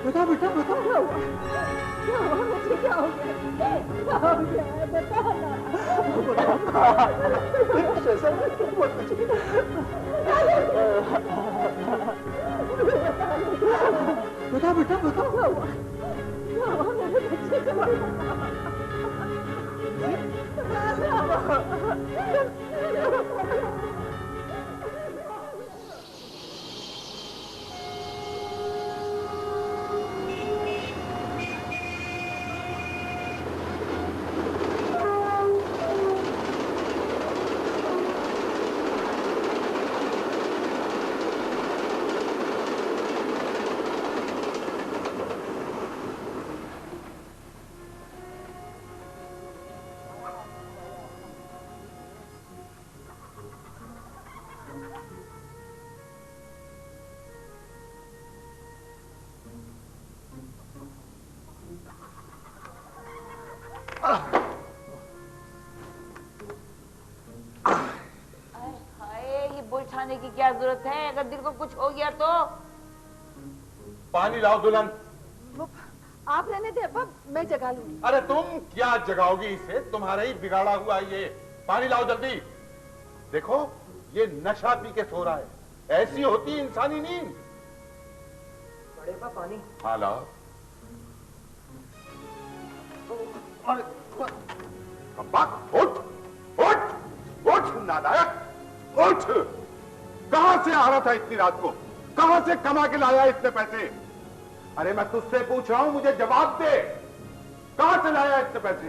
बता बेटा बता। क्या हुआ मुझे? क्या हो गया? क्या हो गया है? बता ना। बता बेटा बता। क्या हुआ मेरे बच्चे को? उठाने की क्या जरूरत है? अगर दिल को कुछ हो गया तो पानी लाओ दुल्हन। आप रहने दे अब्बा, मैं जगा लूंगी। अरे तुम क्या जगाओगी इसे? तुम्हारा ही बिगाड़ा हुआ ये। पानी लाओ जल्दी। देखो ये नशा पी के सो रहा है। ऐसी होती इंसानी नींद। बड़े पा पानी। हाँ लाओ। उठ उठ उठ नालायक उठ। कहां से आ रहा था इतनी रात को? कहां से कमा के लाया इतने पैसे? अरे मैं तुझसे पूछ रहा हूं, मुझे जवाब दे। कहां से लाया इतने पैसे?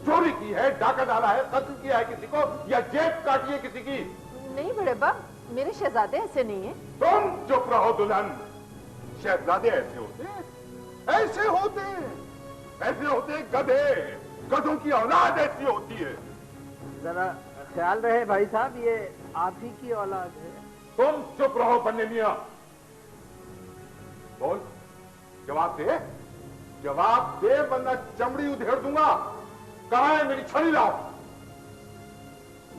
चोरी की है, डाका डाला है, कत्ल किया है किसी को, या जेब काटी है किसी की? नहीं बड़े बाप, मेरे शहजादे ऐसे नहीं है। तुम चुप रहो दुल्हन। शहजादे ऐसे होते? ऐसे होते? ऐसे होते गधे। गधों की औलाद ऐसी होती है। जरा ख्याल रहे भाई साहब, ये आप ही की औलाद है। तुम चुप रहो बन्ने मियां। बोल, जवाब दे। जवाब दे वरना चमड़ी उधेड़ दूंगा। कहां है मेरी छड़ी? लाओ।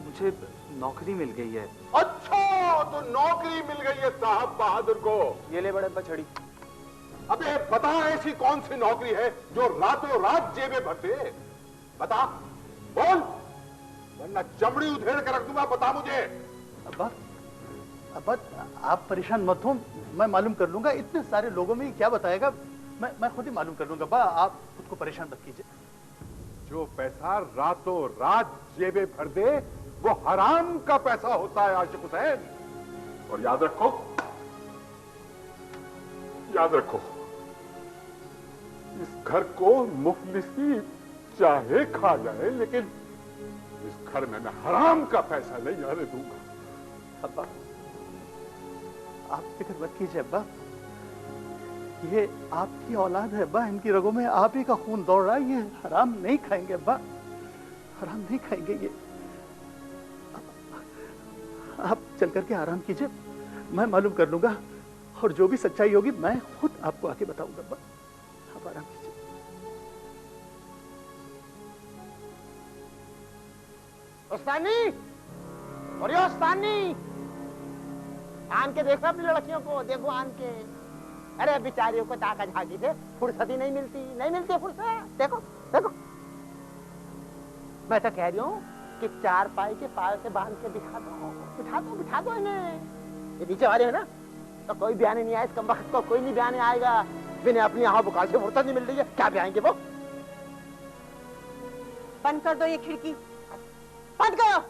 मुझे नौकरी मिल गई है। अच्छा, तो नौकरी मिल गई है साहब बहादुर को। ये ले बड़े छड़ी। अबे बता, ऐसी कौन सी नौकरी है जो रातों रात जेबें भरते? बता, बोल, वरना चमड़ी उधेड़ कर रख दूंगा। बता मुझे। अब्बा, अब्बा आप परेशान मत हो, मैं मालूम कर लूंगा। इतने सारे लोगों में क्या बताएगा, मैं खुद ही मालूम कर लूंगा। अब्बा आप खुद को परेशान मत कीजिए। जो पैसा रातों रात जेबें भर दे वो हराम का पैसा होता है आशिक हुसैन। और याद रखो, याद रखो, इस घर को मुफलिसी चाहे खा जाए, लेकिन इस घर में मैं हराम का पैसा नहीं आने दूंगा। अब्बा आप फिक्र मत कीजिए अब्बा, ये आपकी औलाद है अब्बा, इनकी रगों में आप ही का खून दौड़ रहा है। ये हराम नहीं खाएंगे अब्बा, हराम नहीं खाएंगे ये। आप चल करके आराम कीजिए, मैं मालूम कर लूंगा, और जो भी सच्चाई होगी मैं खुद आपको आके बताऊंगा अब्बा। आप आराम कीजिए। उस्तानी, और ये उस्तानी, आन के देखो अपनी लड़कियों को, देखो आन के। अरे बेचारियों को ताका झाकी से फुर्सत ही नहीं मिलती फुर्सत। देखो देखो, मैं तो कह रही हूँ कि चार पाई के पाल से बांध के बिठा दो इन्हें। ये नीचे वाले है ना, तो कोई बयाने नहीं आया इस कमबख्त को, कोई नहीं बयाने आएगा। बिना अपनी यहाँ बुखार से फुर्सत नहीं मिल रही है, क्या बयाएंगे वो? बंद कर दो ये खिड़की, बंद करो।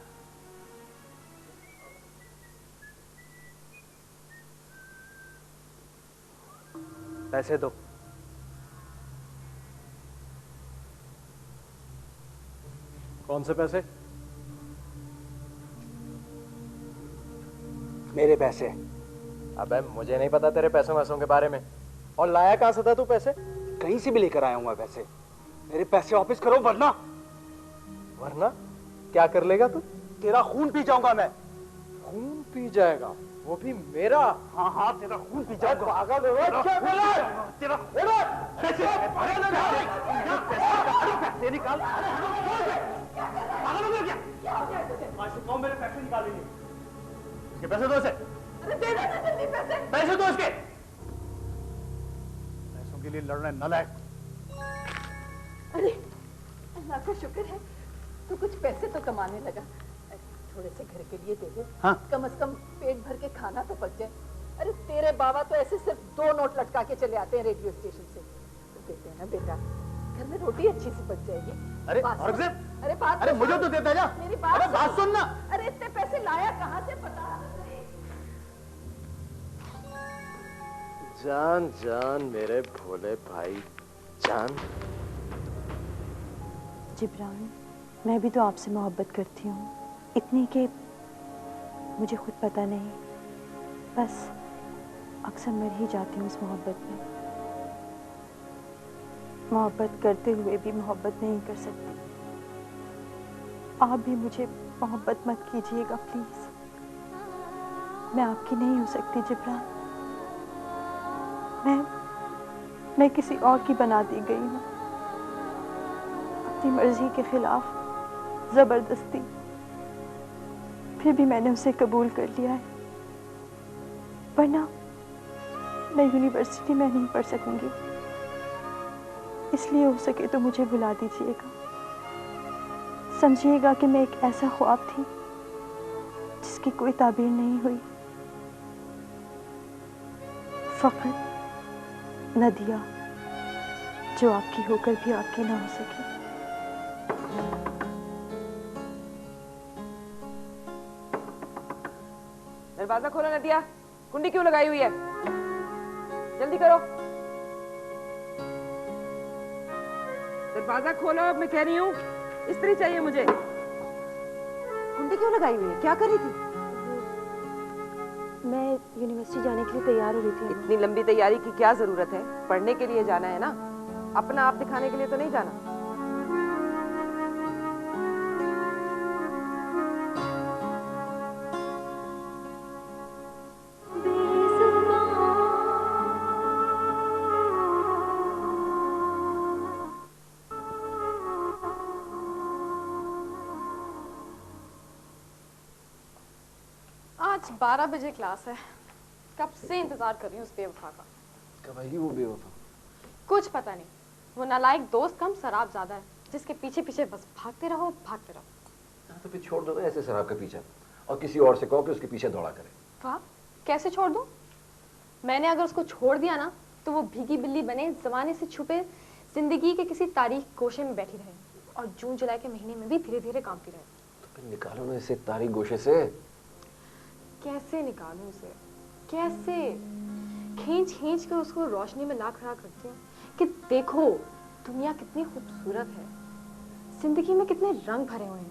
पैसे दो। कौन से पैसे? मेरे पैसे। अबे मुझे नहीं पता तेरे पैसों वैसों के बारे में। और लाया कहां से था तू पैसे? कहीं से भी लेकर आया हूं मैं पैसे। मेरे पैसे वापस करो वरना। वरना क्या कर लेगा तू? तेरा खून पी जाऊंगा मैं। खून पी जाएगा? वो भी मेरा? हाँ हाँ, तेरा खून पी जाऊंगा। पागल हो गया क्या? तेरा पैसे निकाल। पागल हो गया क्या? कौन मेरे पैसे निकालेंगे? इसके पैसे दो इसे। अरे दे दे जल्दी पैसे। पैसे दो इसके। पैसों के लिए लड़ने नालायक। अरे अल्लाह का शुक्र है तू कुछ पैसे तो कमाने लगा। अरे थोड़े से घर के लिए दे दे। हाँ? कम से कम पेट भर के खाना तो पक जाए। अरे तेरे बाबा तो ऐसे सिर्फ 2 नोट लटका के चले आते हैं रेडियो स्टेशन से। तो देते हैं ना बेटा, घर में रोटी अच्छी सी पक जाएगी। अरे बात सुन। औरंगजेब, अरे बात अरे तो मुझे सुन। तो देता जा। मेरी बात अरे बात सुन ना। अरे इतने पैसे लाया कहाँ से पता? जान जान मेरे भोले भाई जान। जिब्रान, मैं भी तो आपसे मोहब्बत करती हूँ, इतनी कि मुझे खुद पता नहीं, बस अक्सर मर ही जाती हूँ उस मोहब्बत में। मोहब्बत करते हुए भी मोहब्बत नहीं कर सकती। आप भी मुझे मोहब्बत मत कीजिएगा प्लीज। मैं आपकी नहीं हो सकती जिब्रान। मैं किसी और की बना दी गई हूँ, अपनी मर्जी के खिलाफ जबरदस्ती। फिर भी मैंने उसे कबूल कर लिया है, वरना मैं यूनिवर्सिटी में नहीं पढ़ सकूंगी। इसलिए हो सके तो मुझे भुला दीजिएगा। समझिएगा कि मैं एक ऐसा ख्वाब थी जिसकी कोई ताबीर नहीं हुई। फकत नदिया जो आपकी होकर भी आपकी ना हो सकी। दरवाजा खोलो नदिया, कुंडी क्यों लगाई हुई है? जल्दी करो, दरवाजा खोलो। अब मैं कह रही हूँ, इस्त्री चाहिए मुझे। कुंडी क्यों लगाई हुई है? क्या कर रही थी? मैं यूनिवर्सिटी जाने के लिए तैयार हो रही थी। इतनी लंबी तैयारी की क्या जरूरत है? पढ़ने के लिए जाना है ना, अपना आप दिखाने के लिए तो नहीं जाना। आज 12 बजे क्लास है। कब से इंतजार कर रही हूँ उस बेवफा का। कब आएगी वो बेवफा? कुछ पता नहीं, वो नालायक दोस्त कम शराब ज्यादा है, जिसके पीछे पीछे बस भागते रहो भागते रहो। तो फिर छोड़ दो ना ऐसे शराब का पीछा, और किसी और से कहो कि उसके पीछे दौड़ा करे। वाह, कैसे छोड़ दूं? मैंने अगर उसको छोड़ दिया ना तो वो भीगी बिल्ली बने जमाने से छुपे जिंदगी के किसी तारीख गोशे में बैठी रहे और जून जुलाई के महीने में भी धीरे धीरे कांपती रहे। तो फिर निकालो ना इसे तारीख गोशे से। कैसे निकालूं उसे? कैसे? खींच खींच कर उसको रोशनी में ला खड़ा करती हूँ कि देखो दुनिया कितनी खूबसूरत है, जिंदगी में कितने रंग भरे हुए हैं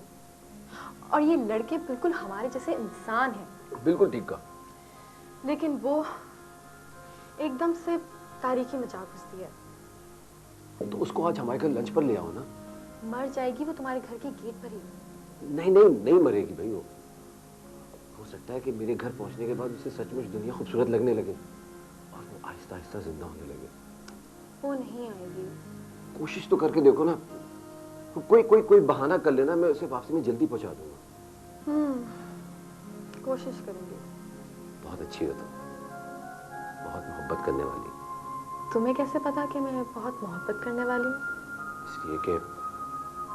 और ये लड़के बिल्कुल हमारे जैसे इंसान हैं। बिल्कुल ठीक कहा। लेकिन वो एकदम से तारीकी में जा घुसती है। तो उसको आज हमारे घर लंच पर ले आओ ना। मर जाएगी वो तुम्हारे घर के गेट पर ही। नहीं नहीं नहीं मरेगी भाई। वो हो सकता है कि मेरे घर पहुंचने के बाद उसे सचमुच दुनिया खूबसूरत लगने लगे और वो आहिस्ता आहिस्ता जिंदा होने लगे। वो नहीं आएगी। कोशिश तो करके देखो ना, कोई कोई कोई बहाना कर लेना, मैं उसे वापसी में जल्दी पहुंचा दूंगा। कोशिश करूंगी। बहुत अच्छी हो तुम, बहुत मोहब्बत करने वाली। तुम्हें कैसे पता कि मैं बहुत मोहब्बत करने वाली हूँ? इसलिए कि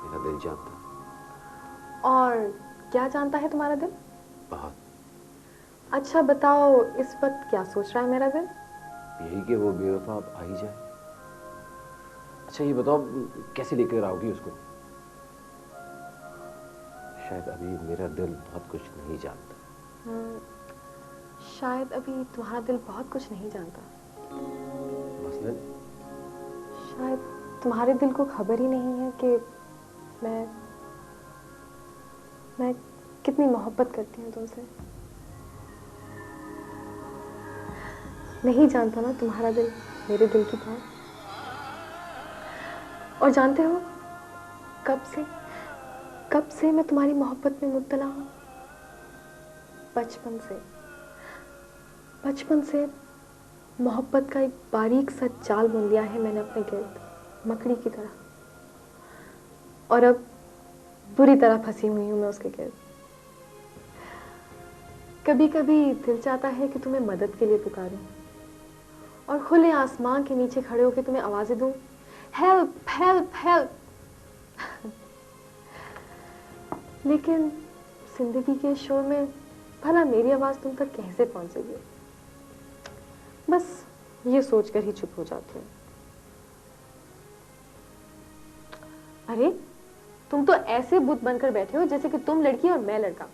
मेरा दिल जानता। और क्या जानता है तुम्हारा दिल? बहुत। अच्छा बताओ, इस वक्त क्या सोच रहा है मेरा दिल? यही कि वो बेवफा अब आ ही जाए। अच्छा ये बताओ, कैसे लेकर आओगी उसको? शायद अभी मेरा दिल बहुत कुछ नहीं जानता। शायद अभी तुम्हारा दिल बहुत कुछ नहीं जानता। मसलन? शायद तुम्हारे दिल को खबर ही नहीं है कि मैं कितनी मोहब्बत करती हूँ तुमसे। नहीं जानता ना तुम्हारा दिल मेरे दिल की बात। और जानते हो कब से मैं तुम्हारी मोहब्बत में मुब्तला हूँ? बचपन से मोहब्बत का एक बारीक सा जाल बुन लिया है मैंने अपने गिर्द, मकड़ी की तरह। और अब बुरी तरह फंसी हुई हूँ मैं उसके गिर्द। कभी कभी दिल चाहता है कि तुम्हें मदद के लिए पुकारूं और खुले आसमान के नीचे खड़े होकर तुम्हें आवाजें दूं, हेल्प हेल्प हेल्प। लेकिन जिंदगी के शोर में भला मेरी आवाज तुम तक कैसे पहुंचेगी? बस ये सोचकर ही चुप हो जाती हूँ। अरे तुम तो ऐसे बुत बनकर बैठे हो जैसे कि तुम लड़की और मैं लड़का।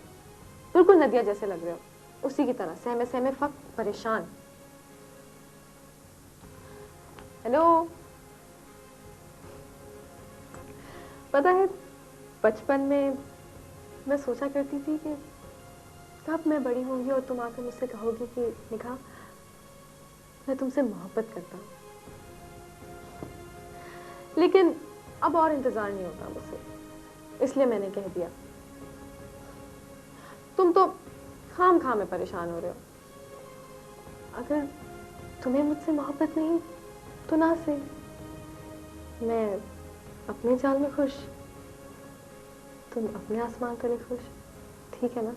बिल्कुल नदिया जैसे लग रहे हो, उसी की तरह सहमे सहमे फक परेशान। हेलो, पता है बचपन में मैं सोचा करती थी कि कब मैं बड़ी होंगी और तुम आकर मुझसे कहोगी कि निगाह मैं तुमसे मोहब्बत करता हूँ। लेकिन अब और इंतजार नहीं होता मुझसे, इसलिए मैंने कह दिया। तुम तो खाम खाम में परेशान हो रहे हो। अगर तुम्हें मुझसे मोहब्बत नहीं तो ना से, मैं अपने जाल में खुश, तुम अपने आसमान तले खुश, ठीक है ना?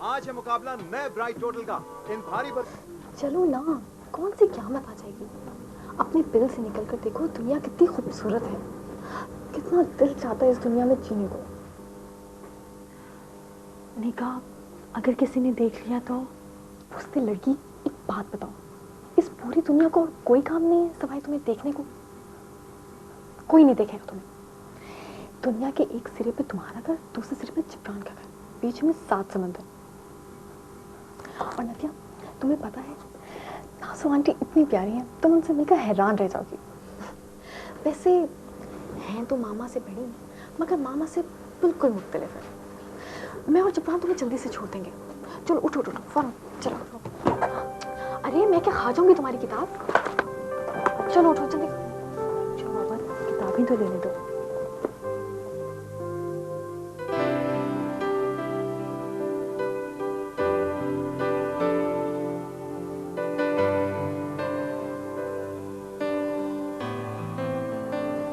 आज है मुकाबला नए ब्राइट टोटल का। इन भारी चलो ना, कौन सी क़यामत आ जाएगी। अपने दिल से निकल कर देखो, दुनिया कितनी खूबसूरत है। कितना दिल चाहता है इस दुनिया में जीने को। निगाह, अगर किसी ने देख लिया तो? पूछते लड़की, एक बात बताओ, इस पूरी दुनिया को कोई काम नहीं है सिवाय तुम्हें देखने को? कोई नहीं देखेगा तुम्हें। दुनिया के एक सिरे पे तुम्हारा घर, दूसरे सिरे पे जिब्रान का घर, बीच में 7 समंदर। और नदिया, तुम्हें पता है नासु आंटी इतनी प्यारी हैं, तुम उनसे मिलकर हैरान रह जाओगी। वैसे हैं तो मामा से बड़ी, मगर मामा से बिल्कुल मुख्तलिफ है। मैं और जिब्रान तुम्हें जल्दी से छोड़ देंगे। चलो उठो उठो फौरन, चलो उठो। अरे मैं क्या खा जाऊंगी तुम्हारी किताब? चलो उठो जल्दी। चलो बाबा, किताब ही तो लेने दो।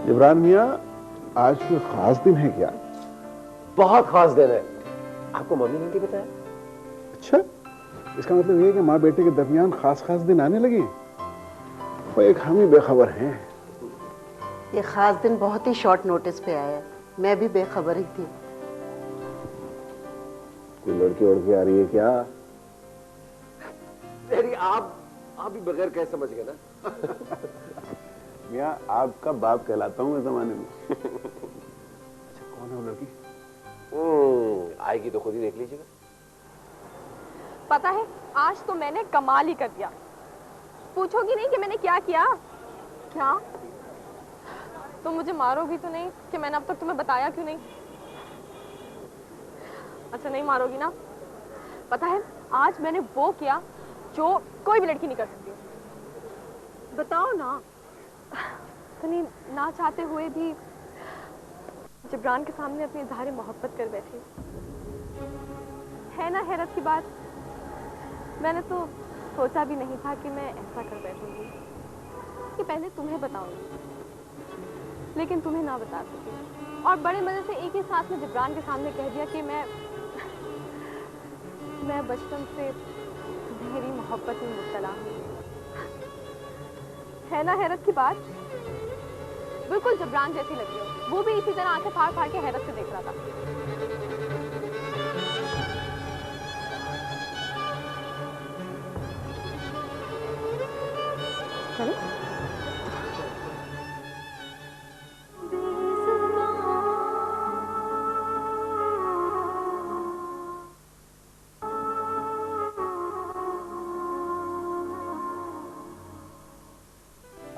इमरान मियाँ, आज कोई खास दिन है क्या? बहुत खास दिन है। आपको मम्मी ने नहीं बताया? अच्छा, इसका मतलब ये है कि माँ बेटे के दरमियान खास खास दिन आने लगे। वो एक हम ही बेखबर हैं। ये खास दिन बहुत ही शॉर्ट नोटिस पे आया है। मैं भी बेखबर ही थी। कोई लड़की उड़की आ रही है क्या? तेरी आप भी बगैर कह समझ गए ना। मियाँ, आपका बाप कहलाता हूँ मैं जमाने में। अच्छा, कौन है वो लड़की? आएगी तो खुद ही देख लीजिएगा। पता है आज तो मैंने कमाल ही कर दिया। पूछोगी नहीं कि मैंने क्या किया? क्या तुम मुझे मारोगी तो नहीं कि मैंने अब तक तुम्हें बताया क्यों नहीं? अच्छा नहीं मारोगी ना? पता है आज मैंने वो किया जो कोई भी लड़की नहीं कर सकती। बताओ ना। तनी ना चाहते हुए भी जिब्रान के सामने अपनी इज़हार मोहब्बत कर बैठी। है ना हैरत की बात। मैंने तो सोचा भी नहीं था कि मैं ऐसा कर बैठूंगी कि पहले तुम्हें बताऊंगी, लेकिन तुम्हें ना बता सकी और बड़े मजे से एक ही साथ में जिब्रान के सामने कह दिया कि मैं बचपन से तुम्हारी मोहब्बत में मुब्तला हूँ। है ना हैरत की बात। बिल्कुल जिब्रान जैसी लगी हो। वो भी इसी तरह आंखें फाड़ फाड़ के हैरत से देख रहा था। चलो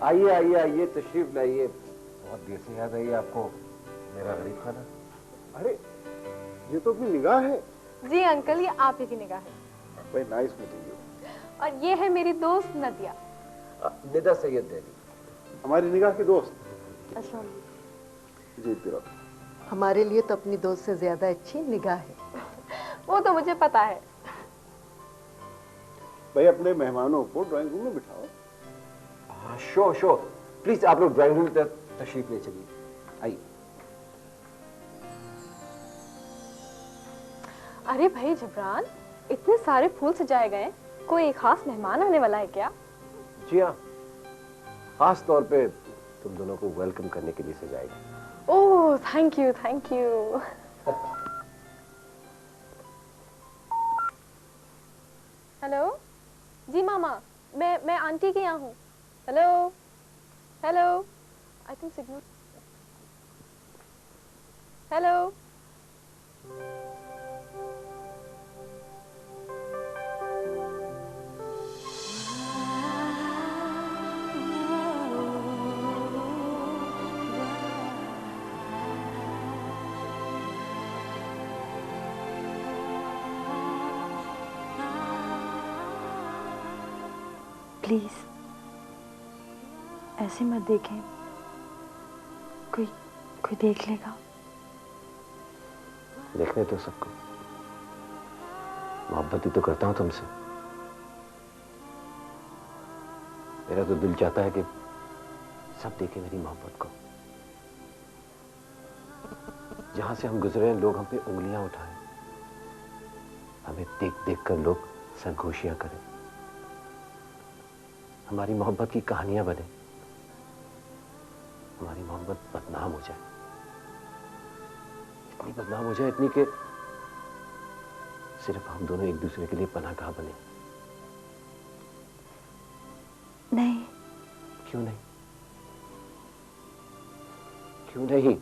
आइए आइए आइए, तशरीफ लाइए। बहुत देर से याद आई आपको मेरा गरीब खाना। अरे, ये तो अपनी निगाह है। जी अंकल, ये आप ही की निगाह है। भाई नाइस मीटिंग यू। और ये है मेरी दोस्त नदिया। निदा सैयद देवी, हमारी निगाह की दोस्त। अच्छा जी तिरो। हमारे लिए तो अपनी दोस्त से ज्यादा अच्छी निगाह है। वो तो मुझे पता है। भाई अपने मेहमानों को ड्राइंग रूम में बिठाओ। हाँ श्योर श्योर, प्लीज आप लोग ड्राइंग रूम तक तशरीफ ले चलिए। आइए। अरे भाई जबरान, इतने सारे फूल सजाए गए, कोई एक खास मेहमान आने वाला है क्या? जी हाँ, खास तौर पे तुम दोनों को वेलकम करने के लिए सजाए गए। Oh thank you thank you. Hello ji मामा, मैं आंटी के यहाँ हूँ। Hello hello, I think signal. Hello please ऐसे मत देखें, कोई देख लेगा। देखने तो सबको, मोहब्बत ही तो करता हूं तुमसे। मेरा तो दिल चाहता है कि सब देखें मेरी मोहब्बत को। जहां से हम गुजरे हैं लोग हम पे उंगलियां उठाएं, हमें देख देख कर लोग सरगोशियां करें, हमारी मोहब्बत की कहानियां बने, हमारी मोहब्बत बदनाम हो जाए, इतनी बदनाम हो जाए, इतनी कि सिर्फ हम दोनों एक दूसरे के लिए पनाहगाह बने। नहीं। क्यों नहीं? क्यों नहीं?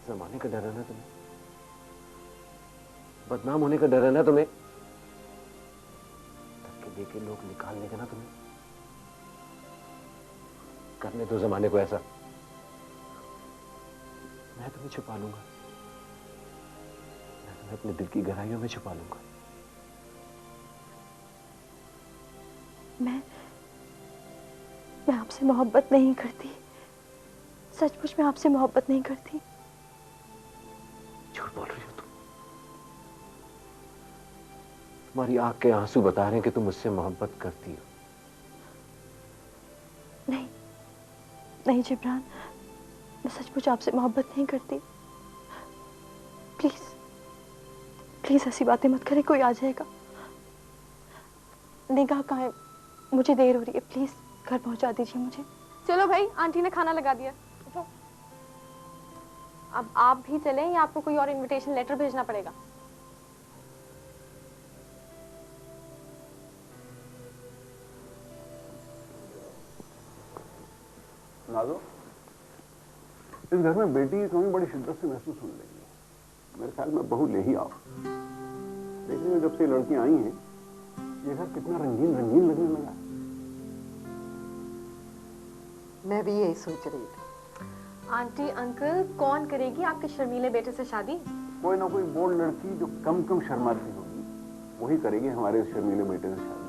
जमाने का डर है ना तुम्हें, बदनाम होने का डर है ना तुम्हें, धक्के देके लोग निकाल लेंगे ना तुम्हें। करने दो जमाने को ऐसा, मैं तुम्हें छुपा लूंगा, मैं तुम्हें अपने दिल की गहराइयों में छुपा लूंगा। मैं आपसे मोहब्बत नहीं करती, सचमुच मैं आपसे मोहब्बत नहीं करती। झूठ बोल रही हो तुम, तुम्हारी आंख के आंसू बता रहे हैं कि तुम मुझसे मोहब्बत करती हो। नहीं नहीं जिब्रान, मैं सचमुच आपसे मोहब्बत नहीं करती। प्लीज प्लीज ऐसी बातें मत करें, कोई आ जाएगा। निगाह कहाँ है? मुझे देर हो रही है, प्लीज घर पहुंचा दीजिए मुझे। चलो भाई, आंटी ने खाना लगा दिया। उठो। अब आप भी चलें या आपको कोई और इनविटेशन लेटर भेजना पड़ेगा? नाज़ो, इस घर में बेटी की कमी बड़ी शिद्दत से महसूस होने लगी है। मेरे ख्याल में बहू ले ही आओ। देखने में जब से लड़कियां आई हैं, ये घर कितना रंगीन रंगीन लगने लगा। मैं भी यही सोच रही थी। आंटी अंकल, कौन करेगी आपके शर्मीले बेटे से शादी? कोई ना कोई बोल्ड लड़की जो कम कम शर्माती होगी, वही करेगी हमारे इस शर्मीले बेटे से शादी।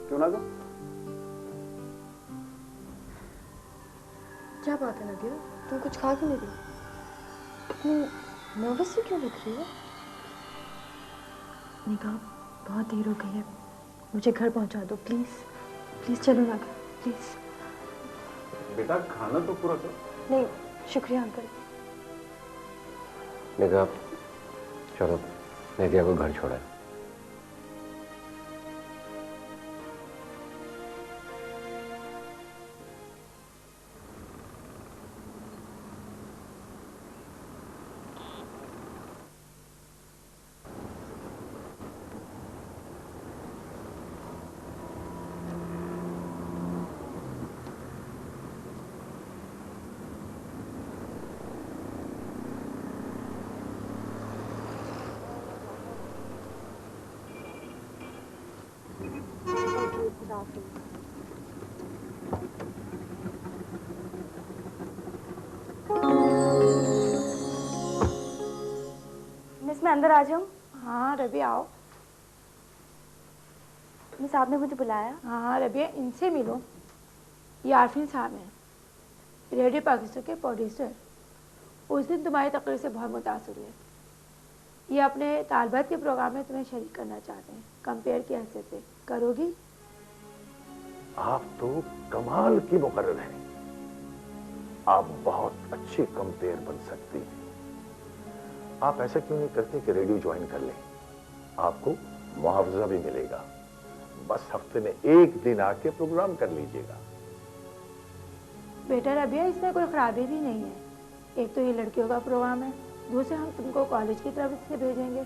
क्यों नाज़ो? क्या बात है नदिया, तुम कुछ खा क्यों नहीं रही? इतनी नर्वस सी क्यों लग रही है? निगाह, बहुत देर हो गई है, मुझे घर पहुंचा दो प्लीज। प्लीज चलो ना घर, प्लीज। बेटा खाना तो पूरा करो। नहीं शुक्रिया अंकल। निगाह, चलो नदिया को घर छोड़ा है। मिस मैं अंदर आ जाऊं? हाँ रबिया आओ। मिस आपने मुझे बुलाया? हाँ रबिया, इनसे मिलो। ये आरफिन साहब हैं, रेडियो पाकिस्तान के प्रोड्यूसर। उस दिन तुम्हारी तकरीर से बहुत मुतासर हुए। ये अपने तालबात के प्रोग्राम में तुम्हें शरीक करना चाहते हैं, कंपेयर की हैसियत से। करोगी? आप तो कमाल की मुकर्रर हैं। आप बहुत अच्छे कंपेयर बन सकती हैं। आप ऐसा क्यों नहीं करते कि रेडियो ज्वाइन कर लें? आपको मुआवजा भी मिलेगा। बस हफ्ते में एक दिन आके प्रोग्राम कर लीजिएगा। बेटा रबिया, इसमें कोई खराबी भी नहीं है। एक तो ये लड़कियों का प्रोग्राम है, दूसरे हम तुमको कॉलेज की तरफ से भेजेंगे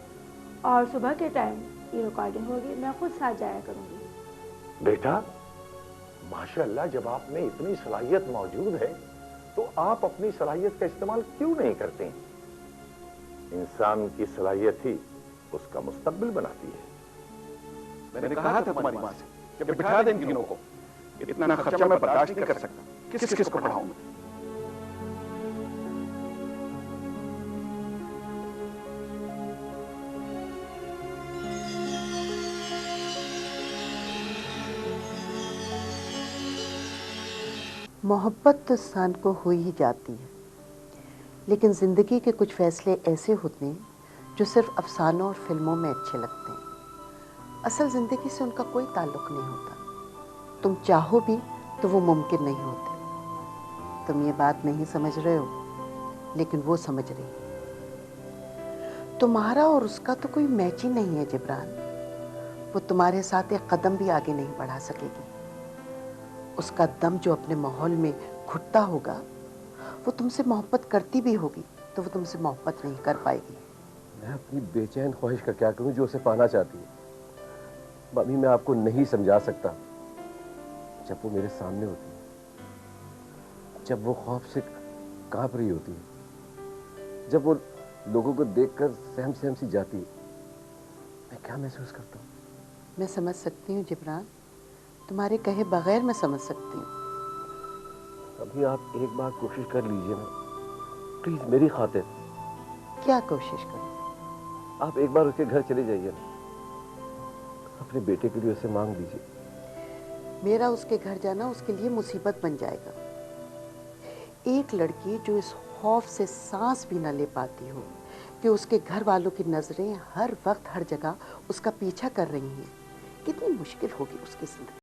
और सुबह के टाइम ये रिकॉर्डिंग होगी, मैं खुद साथ जाया करूंगी। बेटा माशाअल्लाह, जब आप में इतनी सलाहियत मौजूद है तो आप अपनी सलाहियत का इस्तेमाल क्यों नहीं करते? इंसान की सलाहियत ही उसका मुस्तकबिल बनाती है। मैंने कहा था तुम्हारी मां से कि बिठा दे इन तीनों को, इतना खर्चा मैं बर्दाश्त नहीं कर सकता। किस किस को पढ़ाऊं मैं? मोहब्बत तो इंसान को हो ही जाती है, लेकिन ज़िंदगी के कुछ फैसले ऐसे होते हैं जो सिर्फ अफसानों और फिल्मों में अच्छे लगते हैं। असल ज़िंदगी से उनका कोई ताल्लुक़ नहीं होता। तुम चाहो भी तो वो मुमकिन नहीं होते। तुम ये बात नहीं समझ रहे हो, लेकिन वो समझ रही है। तुम्हारा और उसका तो कोई मैच ही नहीं है जिब्रान। वो तुम्हारे साथ एक कदम भी आगे नहीं बढ़ा सकेगी। उसका दम जो अपने माहौल में घुटता होगा, वो तुमसे मोहब्बत करती भी होगी तो वो तुमसे मोहब्बत नहीं कर पाएगी। मैं अपनी बेचैन ख्वाहिश का क्या करूं जो उसे पाना चाहती है? मम्मी, मैं आपको नहीं समझा सकता। जब वो मेरे सामने होती है, जब वो खौफ से कांप रही होती है, जब वो लोगों को देखकर सहम सहम सी जाती है, मैं क्या महसूस करता हूँ? मैं समझ सकती हूँ जिब्रान, तुम्हारे कहे बगैर मैं समझ सकती हूँ। अभी आप एक बार कोशिश कर लीजिए ना, प्लीज, मेरी खातिर। क्या कोशिश करूँ? आप एक बार उसके घर चले जाइए ना, अपने बेटे के लिए उसे मांग लीजिए। मेरा उसके घर जाना उसके लिए मुसीबत बन जाएगा। एक लड़की जो इस खौफ से सांस भी न ले पाती हो कि उसके घर वालों की नजरें हर वक्त हर जगह उसका पीछा कर रही हैं, कितनी मुश्किल होगी उसकी जिंदगी।